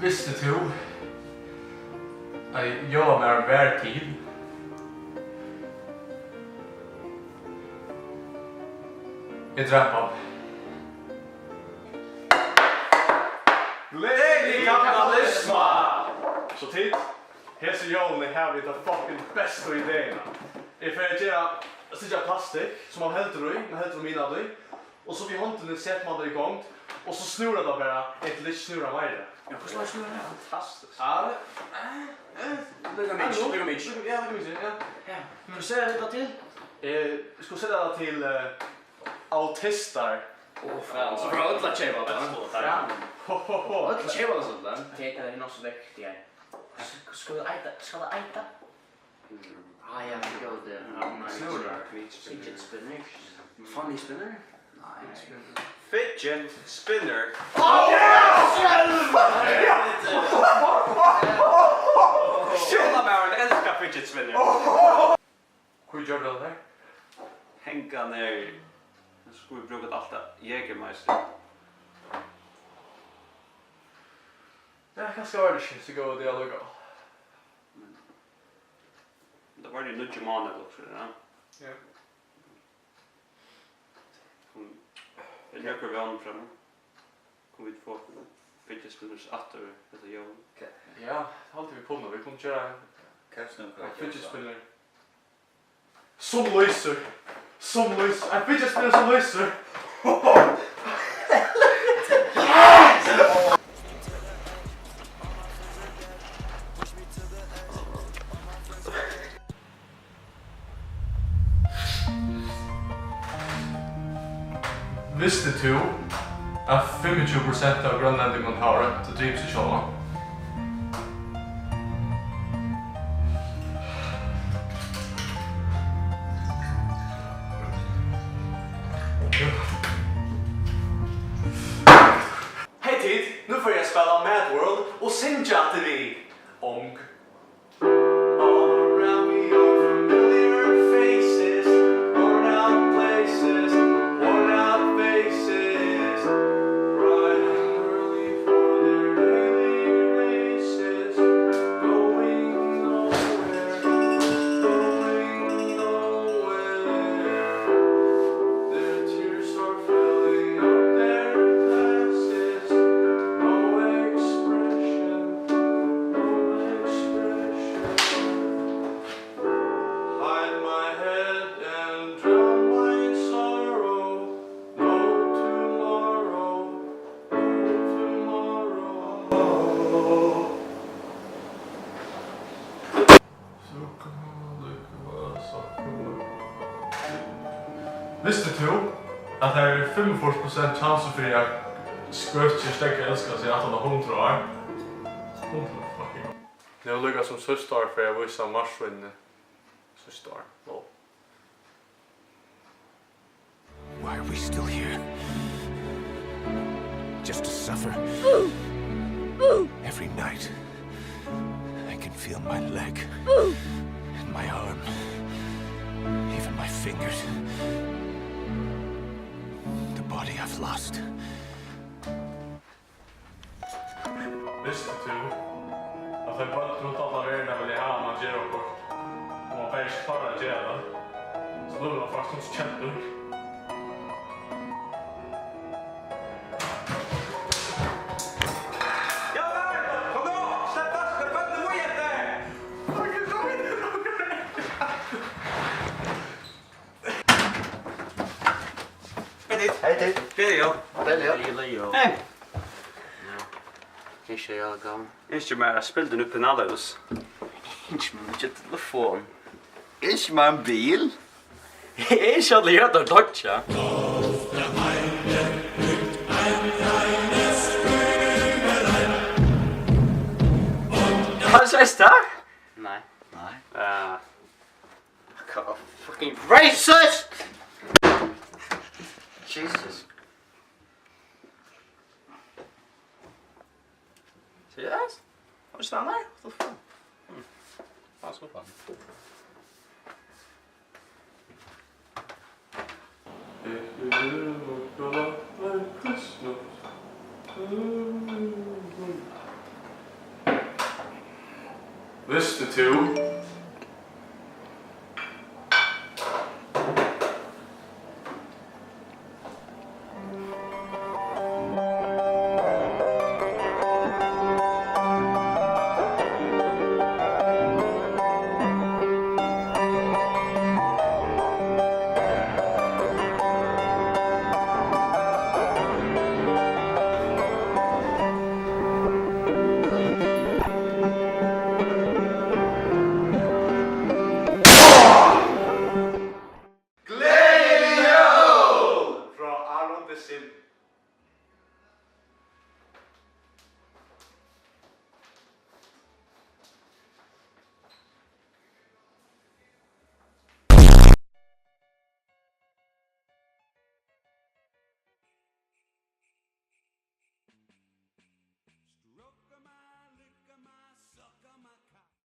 Visste du att jag är Vertid? Jag drappar. Glädje kapitalisma! Så tid, hesuferð har vi de fucking bästa idéerna. Jag får göra sida plastik som man häller i, mina i. Och så vid hånden sätter man det igång. Och så snurrar det bara, ett lite snurrar mer. Ja, hur slår snurrar? Fantastiskt. Ja. Lägga mig. Ja, det kan vi se. Ja. Hur ser det till? Jag ska sätta det till autister. Fan, så bra att tjeva det. Ja. Att tjeva det sådär. Det är nog så viktigt. Ska det äta? Ah ja, det går det. Snurrar. Fidget spinner. Funny spinner? Nej. Fidget spinner. Oh yes! Tjola Maren, älskar fidget spinner. Hur gör du det där? Hänga ner. Jag skulle brukat allt det. Jägermeister. Ja, kanske var det så går det att gå. Det var ju nutje månad också, ja. Ja. Jag lägger vi an fram. Kommer vi få fidget spinners aftur eller Jules. Ja, alltid vi på nu. Vi kommer köra fidget spinner. Som löser. En fidget spinner som löser. Visste du att 25% av grönlänningarna har rätt att driva sig själva? Hej tid! Nu får jag spela Mad World och synja till vi om Visste du att det är 45% chanser för att skrötcher stäcker älskar sig att han har 100 år? 100 fucking. Nu har lyckats som systar för att visa marsvinn systar. No. Why are we still here? Just to suffer? Every night, I can feel my leg, and my arm, even my fingers. The body I've lost. Visste du att det bara runt alla världen vill ha man ger och om man bara sparar gärna så blir man faktiskt känd. Hej, det är jag. Hej. Inte jag gav. Inte mer, jag spelade upp en alldeles. Inte med telefon. Inte med en bil? Inte att göra det dotcha. Har du sett det? Nej. Fucking racist! Jesus. Seriöst? Har du stannat där? Vad fan? Fan så fan. fyrstu tú